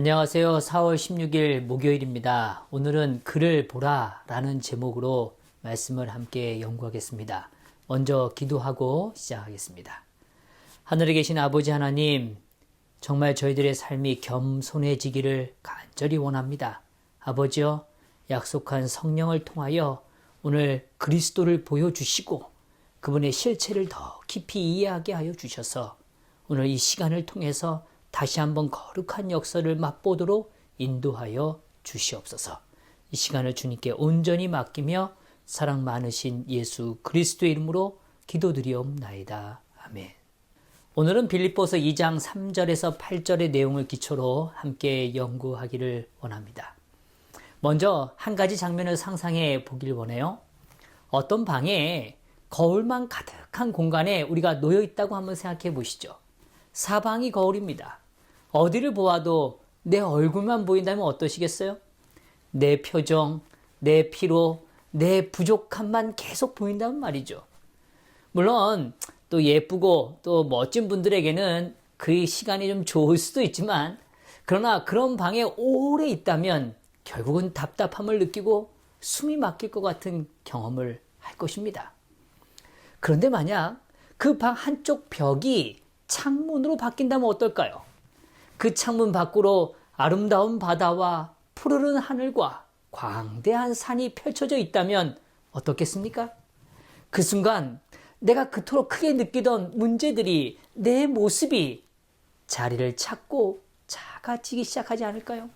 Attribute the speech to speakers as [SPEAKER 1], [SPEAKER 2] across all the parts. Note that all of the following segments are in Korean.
[SPEAKER 1] 안녕하세요. 4월 16일 목요일입니다. 오늘은 글을 보라 라는 제목으로 말씀을 함께 연구하겠습니다. 먼저 기도하고 시작하겠습니다. 하늘에 계신 아버지 하나님, 정말 저희들의 삶이 겸손해지기를 간절히 원합니다. 아버지여, 약속한 성령을 통하여 오늘 그리스도를 보여주시고 그분의 실체를 더 깊이 이해하게 하여 주셔서 오늘 이 시간을 통해서 다시 한번 거룩한 역사를 맛보도록 인도하여 주시옵소서. 이 시간을 주님께 온전히 맡기며 사랑 많으신 예수 그리스도의 이름으로 기도드리옵나이다. 아멘. 오늘은 빌립보서 2장 3절에서 8절의 내용을 기초로 함께 연구하기를 원합니다. 먼저 한 가지 장면을 상상해 보길 원해요. 어떤 방에 거울만 가득한 공간에 우리가 놓여 있다고 한번 생각해 보시죠. 사방이 거울입니다. 어디를 보아도 내 얼굴만 보인다면 어떠시겠어요? 내 표정, 내 피로, 내 부족함만 계속 보인다면 말이죠. 물론 또 예쁘고 또 멋진 분들에게는 그 시간이 좀 좋을 수도 있지만, 그러나 그런 방에 오래 있다면 결국은 답답함을 느끼고 숨이 막힐 것 같은 경험을 할 것입니다. 그런데 만약 그 방 한쪽 벽이 창문으로 바뀐다면 어떨까요? 그 창문 밖으로 아름다운 바다와 푸르른 하늘과 광대한 산이 펼쳐져 있다면 어떻겠습니까? 그 순간 내가 그토록 크게 느끼던 문제들이, 내 모습이 자리를 찾고 작아지기 시작하지 않을까요?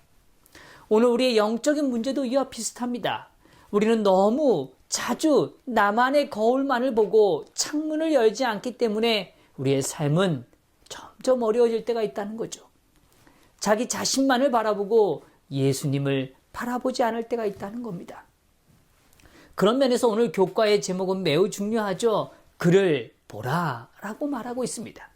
[SPEAKER 1] 오늘 우리의 영적인 문제도 이와 비슷합니다. 우리는 너무 자주 나만의 거울만을 보고 창문을 열지 않기 때문에 우리의 삶은 점점 어려워질 때가 있다는 거죠. 자기 자신만을 바라보고 예수님을 바라보지 않을 때가 있다는 겁니다. 그런 면에서 오늘 교과의 제목은 매우 중요하죠. 글을 보라 라고 말하고 있습니다.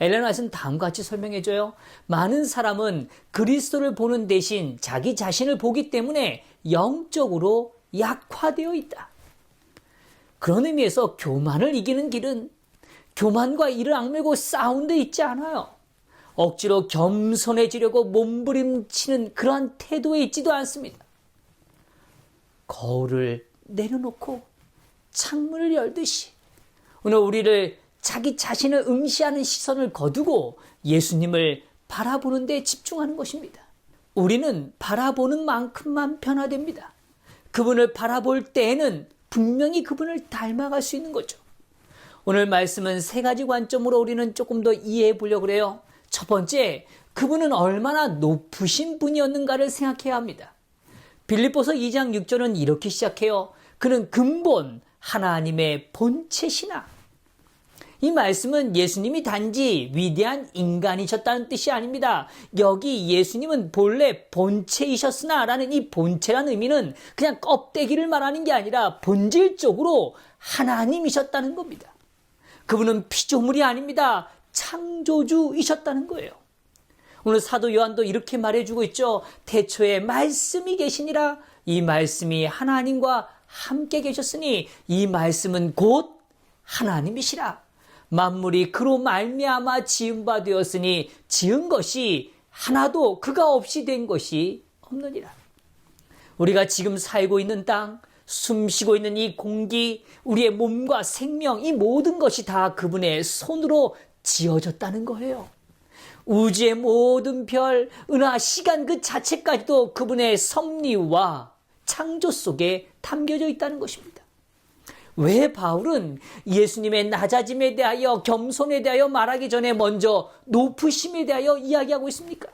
[SPEAKER 1] 엘렌 화이트는 다음과 같이 설명해줘요. 많은 사람은 그리스도를 보는 대신 자기 자신을 보기 때문에 영적으로 약화되어 있다. 그런 의미에서 교만을 이기는 길은 교만과 이를 악물고 싸운 데 있지 않아요. 억지로 겸손해지려고 몸부림치는 그러한 태도에 있지도 않습니다. 거울을 내려놓고 창문을 열듯이 오늘 우리를 자기 자신을 응시하는 시선을 거두고 예수님을 바라보는 데 집중하는 것입니다. 우리는 바라보는 만큼만 변화됩니다. 그분을 바라볼 때에는 분명히 그분을 닮아갈 수 있는 거죠. 오늘 말씀은 세 가지 관점으로 우리는 조금 더 이해해 보려고 해요. 첫 번째, 그분은 얼마나 높으신 분이었는가를 생각해야 합니다. 빌립보서 2장 6절은 이렇게 시작해요. 그는 근본 하나님의 본체시나. 이 말씀은 예수님이 단지 위대한 인간이셨다는 뜻이 아닙니다. 여기 예수님은 본래 본체이셨으나 라는 이 본체라는 의미는 그냥 껍데기를 말하는 게 아니라 본질적으로 하나님이셨다는 겁니다. 그분은 피조물이 아닙니다. 창조주이셨다는 거예요. 오늘 사도 요한도 이렇게 말해주고 있죠. 태초에 말씀이 계시니라. 이 말씀이 하나님과 함께 계셨으니 이 말씀은 곧 하나님이시라. 만물이 그로 말미암아 지은 바 되었으니 지은 것이 하나도 그가 없이 된 것이 없느니라. 우리가 지금 살고 있는 땅, 숨쉬고 있는 이 공기, 우리의 몸과 생명, 이 모든 것이 다 그분의 손으로 지어졌다는 거예요. 우주의 모든 별, 은하, 시간 그 자체까지도 그분의 섭리와 창조 속에 담겨져 있다는 것입니다. 왜 바울은 예수님의 낮아짐에 대하여, 겸손에 대하여 말하기 전에 먼저 높으심에 대하여 이야기하고 있습니까?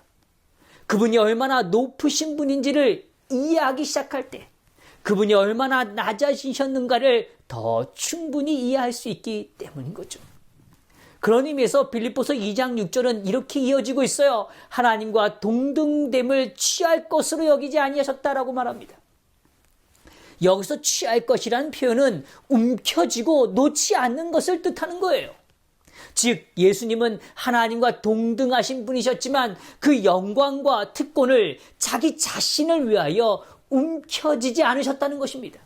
[SPEAKER 1] 그분이 얼마나 높으신 분인지를 이해하기 시작할 때 그분이 얼마나 낮아지셨는가를 더 충분히 이해할 수 있기 때문인 거죠. 그런 의미에서 빌립보서 2장 6절은 이렇게 이어지고 있어요. 하나님과 동등됨을 취할 것으로 여기지 아니하셨다라고 말합니다. 여기서 취할 것이라는 표현은 움켜쥐고 놓지 않는 것을 뜻하는 거예요. 즉 예수님은 하나님과 동등하신 분이셨지만 그 영광과 특권을 자기 자신을 위하여 움켜쥐지 않으셨다는 것입니다.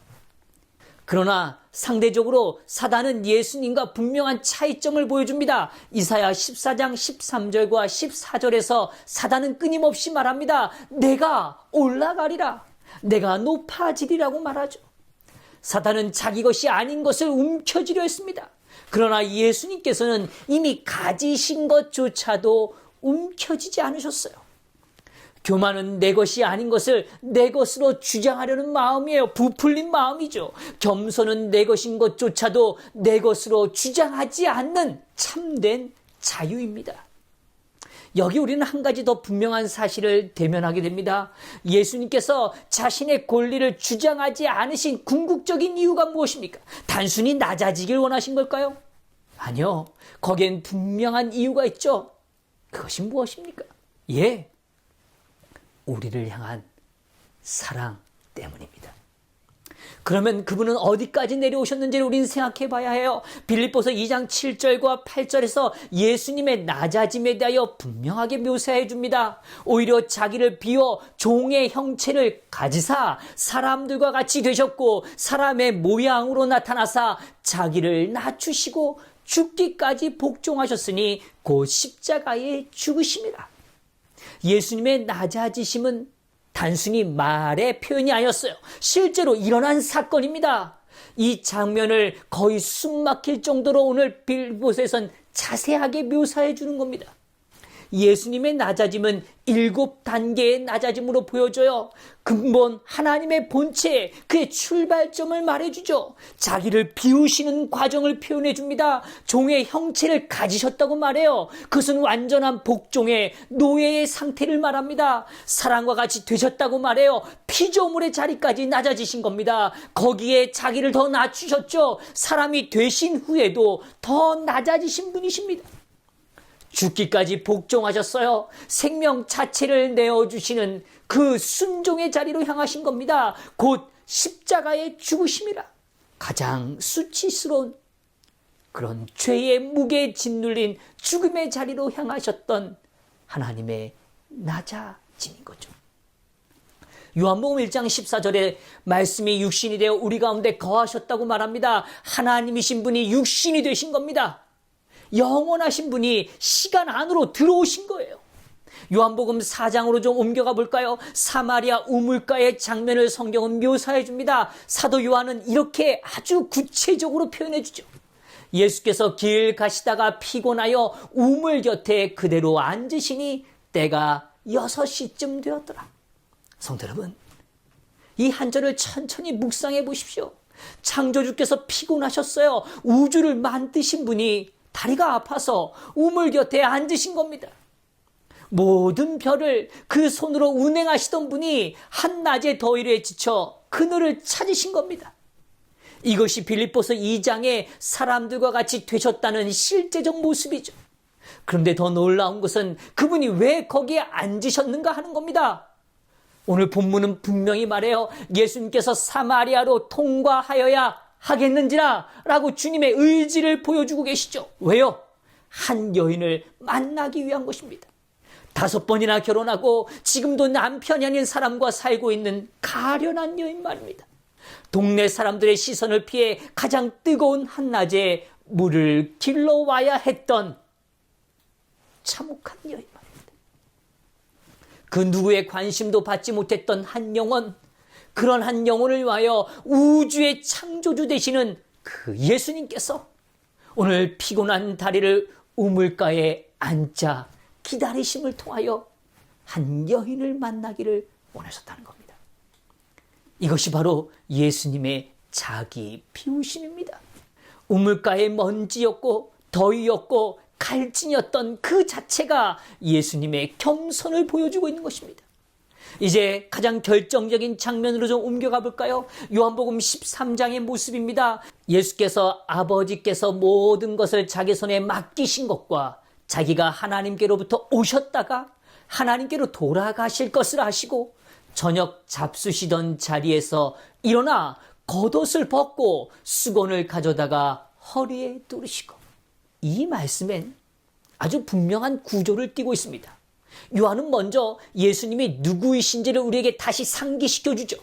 [SPEAKER 1] 그러나 상대적으로 사단은 예수님과 분명한 차이점을 보여줍니다. 이사야 14장 13절과 14절에서 사단은 끊임없이 말합니다. 내가 올라가리라. 내가 높아지리라고 말하죠. 사단은 자기 것이 아닌 것을 움켜쥐려 했습니다. 그러나 예수님께서는 이미 가지신 것조차도 움켜쥐지 않으셨어요. 교만은 내 것이 아닌 것을 내 것으로 주장하려는 마음이에요. 부풀린 마음이죠. 겸손은 내 것인 것조차도 내 것으로 주장하지 않는 참된 자유입니다. 여기 우리는 한 가지 더 분명한 사실을 대면하게 됩니다. 예수님께서 자신의 권리를 주장하지 않으신 궁극적인 이유가 무엇입니까? 단순히 낮아지길 원하신 걸까요? 아니요. 거기엔 분명한 이유가 있죠. 그것이 무엇입니까? 우리를 향한 사랑 때문입니다. 그러면 그분은 어디까지 내려오셨는지를 우리는 생각해 봐야 해요. 빌립보서 2장 7절과 8절에서 예수님의 낮아짐에 대하여 분명하게 묘사해 줍니다. 오히려 자기를 비워 종의 형체를 가지사 사람들과 같이 되셨고 사람의 모양으로 나타나사 자기를 낮추시고 죽기까지 복종하셨으니 곧 십자가에 죽으심이라. 예수님의 낮아지심은 단순히 말의 표현이 아니었어요. 실제로 일어난 사건입니다. 이 장면을 거의 숨막힐 정도로 오늘 빌립보서에선 자세하게 묘사해 주는 겁니다. 예수님의 낮아짐은 7단계의 낮아짐으로 보여져요. 근본 하나님의 본체, 그의 출발점을 말해주죠. 자기를 비우시는 과정을 표현해 줍니다. 종의 형체를 가지셨다고 말해요. 그것은 완전한 복종의 노예의 상태를 말합니다. 사랑과 같이 되셨다고 말해요. 피조물의 자리까지 낮아지신 겁니다. 거기에 자기를 더 낮추셨죠. 사람이 되신 후에도 더 낮아지신 분이십니다. 죽기까지 복종하셨어요. 생명 자체를 내어주시는 그 순종의 자리로 향하신 겁니다. 곧 십자가의 죽으심이라. 가장 수치스러운 그런 죄의 무게에 짓눌린 죽음의 자리로 향하셨던 하나님의 낮아짐인 거죠. 요한복음 1장 14절에 말씀이 육신이 되어 우리 가운데 거하셨다고 말합니다. 하나님이신 분이 육신이 되신 겁니다. 영원하신 분이 시간 안으로 들어오신 거예요. 요한복음 4장으로 좀 옮겨가 볼까요? 사마리아 우물가의 장면을 성경은 묘사해 줍니다. 사도 요한은 이렇게 아주 구체적으로 표현해 주죠. 예수께서 길 가시다가 피곤하여 우물 곁에 그대로 앉으시니 때가 6시쯤 되었더라. 성도 여러분, 이 한 절을 천천히 묵상해 보십시오. 창조주께서 피곤하셨어요. 우주를 만드신 분이 다리가 아파서 우물 곁에 앉으신 겁니다. 모든 별을 그 손으로 운행하시던 분이 한낮의 더위에 지쳐 그늘을 찾으신 겁니다. 이것이 빌립보서 2장의 사람들과 같이 되셨다는 실제적 모습이죠. 그런데 더 놀라운 것은 그분이 왜 거기에 앉으셨는가 하는 겁니다. 오늘 본문은 분명히 말해요. 예수님께서 사마리아로 통과하여야 하겠는지라 라고 주님의 의지를 보여주고 계시죠. 왜요? 한 여인을 만나기 위한 것입니다. 5번이나 결혼하고 지금도 남편이 아닌 사람과 살고 있는 가련한 여인 말입니다. 동네 사람들의 시선을 피해 가장 뜨거운 한낮에 물을 길러와야 했던 참혹한 여인 말입니다. 그 누구의 관심도 받지 못했던 한 영혼, 그런 한 영혼을 위하여 우주의 창조주 되시는 그 예수님께서 오늘 피곤한 다리를 우물가에 앉아 기다리심을 통하여 한 여인을 만나기를 원하셨다는 겁니다. 이것이 바로 예수님의 자기 비우심입니다. 우물가의 먼지였고 더위였고 갈증이었던 그 자체가 예수님의 겸손을 보여주고 있는 것입니다. 이제 가장 결정적인 장면으로 좀 옮겨가 볼까요? 요한복음 13장의 모습입니다. 예수께서 아버지께서 모든 것을 자기 손에 맡기신 것과 자기가 하나님께로부터 오셨다가 하나님께로 돌아가실 것을 아시고 저녁 잡수시던 자리에서 일어나 겉옷을 벗고 수건을 가져다가 허리에 두르시고, 이 말씀엔 아주 분명한 구조를 띠고 있습니다. 요한은 먼저 예수님이 누구이신지를 우리에게 다시 상기시켜 주죠.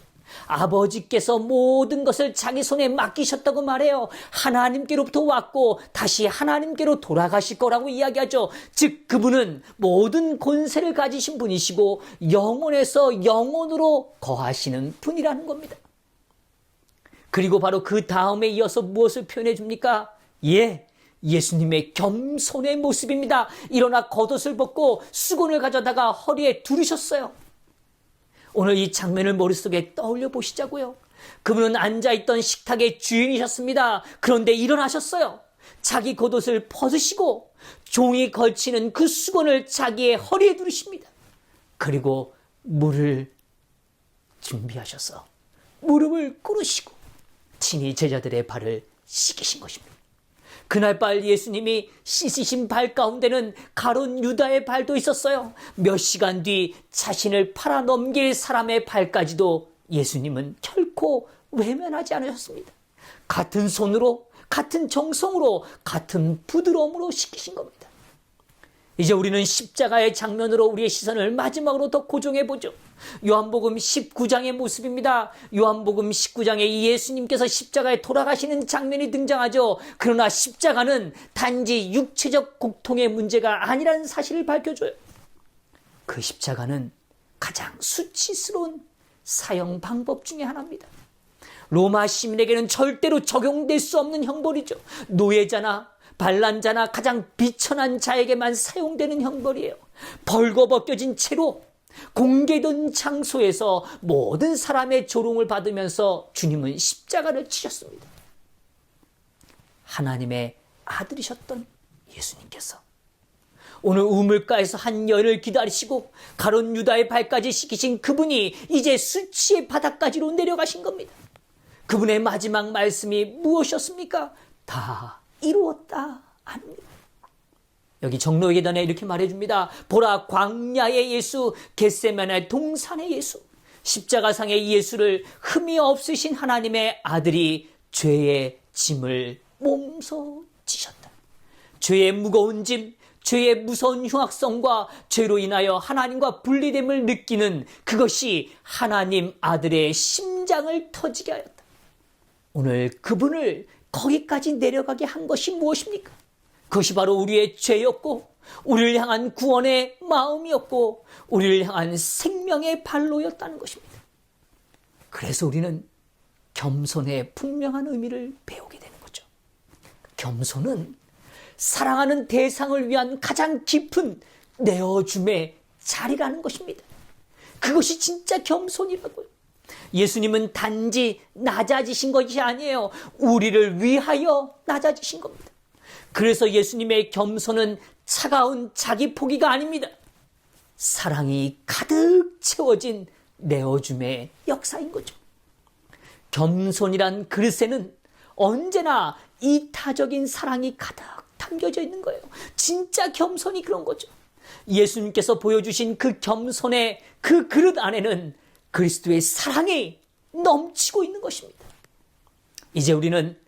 [SPEAKER 1] 아버지께서 모든 것을 자기 손에 맡기셨다고 말해요. 하나님께로부터 왔고 다시 하나님께로 돌아가실 거라고 이야기하죠. 즉 그분은 모든 권세를 가지신 분이시고 영원에서 영원으로 거하시는 분이라는 겁니다. 그리고 바로 그 다음에 이어서 무엇을 표현해 줍니까? 예수님의 겸손의 모습입니다. 일어나 겉옷을 벗고 수건을 가져다가 허리에 두르셨어요. 오늘 이 장면을 머릿속에 떠올려 보시자고요. 그분은 앉아있던 식탁의 주인이셨습니다. 그런데 일어나셨어요. 자기 겉옷을 벗으시고 종이 걸치는 그 수건을 자기의 허리에 두르십니다. 그리고 물을 준비하셔서 무릎을 꿇으시고 친히 제자들의 발을 씻기신 것입니다. 그날 밤 예수님이 씻으신 발 가운데는 가룟 유다의 발도 있었어요. 몇 시간 뒤 자신을 팔아 넘길 사람의 발까지도 예수님은 결코 외면하지 않으셨습니다. 같은 손으로, 같은 정성으로, 같은 부드러움으로 씻기신 겁니다. 이제 우리는 십자가의 장면으로 우리의 시선을 마지막으로 더 고정해보죠. 요한복음 19장의 모습입니다. 요한복음 19장에 예수님께서 십자가에 돌아가시는 장면이 등장하죠. 그러나 십자가는 단지 육체적 고통의 문제가 아니라는 사실을 밝혀줘요. 그 십자가는 가장 수치스러운 사형 방법 중에 하나입니다. 로마 시민에게는 절대로 적용될 수 없는 형벌이죠. 노예자나 반란자나 가장 비천한 자에게만 사용되는 형벌이에요. 벌거벗겨진 채로 공개된 장소에서 모든 사람의 조롱을 받으면서 주님은 십자가를 치셨습니다. 하나님의 아들이셨던 예수님께서 오늘 우물가에서 한 열을 기다리시고 가룟 유다의 발까지 씻기신 그분이 이제 수치의 바닥까지로 내려가신 겁니다. 그분의 마지막 말씀이 무엇이었습니까? 다 이루었다 아닙니다. 여기 정로예단에 이렇게 말해줍니다. 보라, 광야의 예수, 겟세마네 동산의 예수. 십자가상의 예수를 흠이 없으신 하나님의 아들이 죄의 짐을 몸소 지셨다. 죄의 무거운 짐, 죄의 무서운 흉악성과 죄로 인하여 하나님과 분리됨을 느끼는 그것이 하나님 아들의 심장을 터지게 하였다. 오늘 그분을 거기까지 내려가게 한 것이 무엇입니까? 그것이 바로 우리의 죄였고 우리를 향한 구원의 마음이었고 우리를 향한 생명의 발로였다는 것입니다. 그래서 우리는 겸손의 분명한 의미를 배우게 되는 거죠. 겸손은 사랑하는 대상을 위한 가장 깊은 내어줌의 자리라는 것입니다. 그것이 진짜 겸손이라고요. 예수님은 단지 낮아지신 것이 아니에요. 우리를 위하여 낮아지신 겁니다. 그래서 예수님의 겸손은 차가운 자기 포기가 아닙니다. 사랑이 가득 채워진 내어줌의 역사인 거죠. 겸손이란 그릇에는 언제나 이타적인 사랑이 가득 담겨져 있는 거예요. 진짜 겸손이 그런 거죠. 예수님께서 보여주신 그 겸손의 그 그릇 안에는 그리스도의 사랑이 넘치고 있는 것입니다. 이제 우리는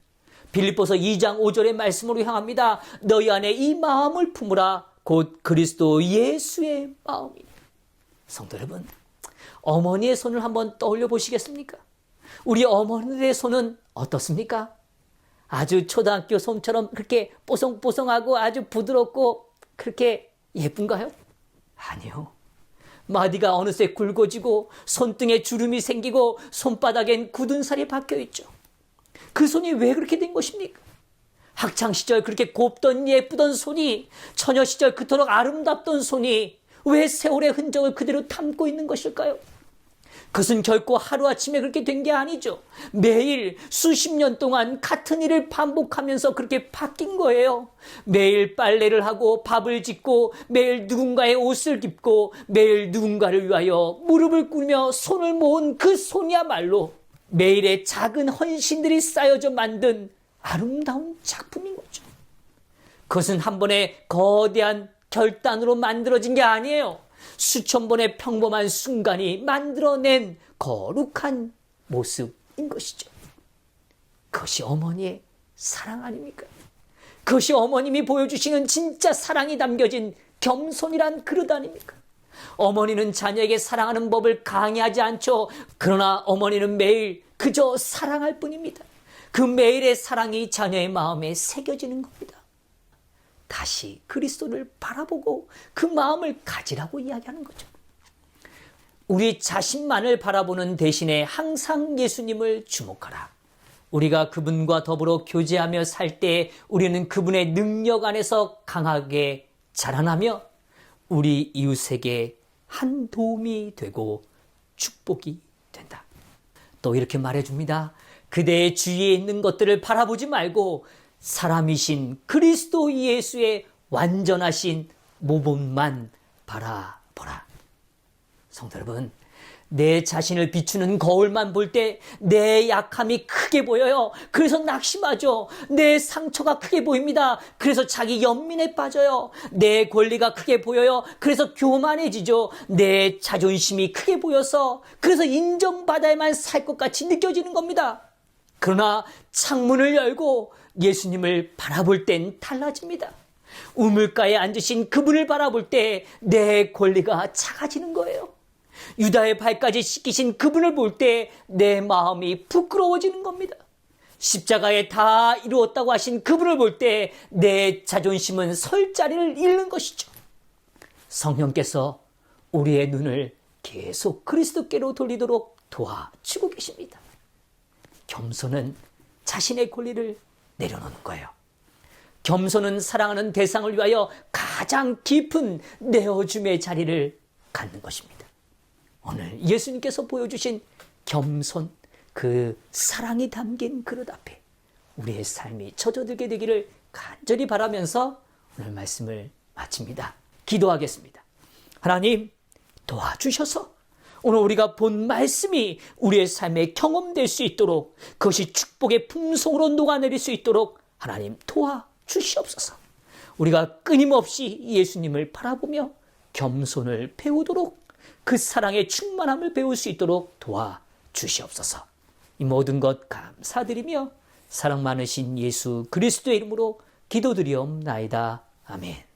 [SPEAKER 1] 빌립보서 2장 5절의 말씀으로 향합니다. 너희 안에 이 마음을 품으라. 곧 그리스도 예수의 마음이니. 성도 여러분, 어머니의 손을 한번 떠올려 보시겠습니까? 우리 어머니의 손은 어떻습니까? 아주 초등학교 손처럼 그렇게 뽀송뽀송하고 아주 부드럽고 그렇게 예쁜가요? 아니요. 마디가 어느새 굵어지고 손등에 주름이 생기고 손바닥엔 굳은 살이 박혀있죠. 그 손이 왜 그렇게 된 것입니까? 학창시절 그렇게 곱던 예쁘던 손이, 처녀시절 그토록 아름답던 손이 왜 세월의 흔적을 그대로 담고 있는 것일까요? 그것은 결코 하루아침에 그렇게 된 게 아니죠. 매일 수십 년 동안 같은 일을 반복하면서 그렇게 바뀐 거예요. 매일 빨래를 하고 밥을 짓고 매일 누군가의 옷을 입고 매일 누군가를 위하여 무릎을 꿇으며 손을 모은 그 손이야말로 매일의 작은 헌신들이 쌓여져 만든 아름다운 작품인 거죠. 그것은 한 번의 거대한 결단으로 만들어진 게 아니에요. 수천 번의 평범한 순간이 만들어낸 거룩한 모습인 것이죠. 그것이 어머니의 사랑 아닙니까? 그것이 어머님이 보여주시는 진짜 사랑이 담겨진 겸손이란 그릇 아닙니까? 어머니는 자녀에게 사랑하는 법을 강요하지 않죠. 그러나 어머니는 매일 그저 사랑할 뿐입니다. 그 매일의 사랑이 자녀의 마음에 새겨지는 겁니다. 다시 그리스도를 바라보고 그 마음을 가지라고 이야기하는 거죠. 우리 자신만을 바라보는 대신에 항상 예수님을 주목하라. 우리가 그분과 더불어 교제하며 살 때 우리는 그분의 능력 안에서 강하게 자라나며 우리 이웃에게 한 도움이 되고 축복이 된다. 또 이렇게 말해줍니다. 그대의 주위에 있는 것들을 바라보지 말고 사람이신 그리스도 예수의 완전하신 모범만 바라보라. 성도 여러분, 내 자신을 비추는 거울만 볼 때 내 약함이 크게 보여요. 그래서 낙심하죠. 내 상처가 크게 보입니다. 그래서 자기 연민에 빠져요. 내 권리가 크게 보여요. 그래서 교만해지죠. 내 자존심이 크게 보여서 그래서 인정받아야만 살 것 같이 느껴지는 겁니다. 그러나 창문을 열고 예수님을 바라볼 땐 달라집니다. 우물가에 앉으신 그분을 바라볼 때 내 권리가 작아지는 거예요. 유다의 발까지 씻기신 그분을 볼 때 내 마음이 부끄러워지는 겁니다. 십자가에 다 이루었다고 하신 그분을 볼 때 내 자존심은 설 자리를 잃는 것이죠. 성령께서 우리의 눈을 계속 그리스도께로 돌리도록 도와주고 계십니다. 겸손은 자신의 권리를 내려놓는 거예요. 겸손은 사랑하는 대상을 위하여 가장 깊은 내어줌의 자리를 갖는 것입니다. 오늘 예수님께서 보여주신 겸손, 그 사랑이 담긴 그릇 앞에 우리의 삶이 젖어들게 되기를 간절히 바라면서 오늘 말씀을 마칩니다. 기도하겠습니다. 하나님, 도와주셔서 오늘 우리가 본 말씀이 우리의 삶에 경험될 수 있도록, 그것이 축복의 풍성으로 녹아내릴 수 있도록 하나님 도와주시옵소서. 우리가 끊임없이 예수님을 바라보며 겸손을 배우도록, 그 사랑의 충만함을 배울 수 있도록 도와주시옵소서. 이 모든 것 감사드리며 사랑 많으신 예수 그리스도의 이름으로 기도드리옵나이다. 아멘.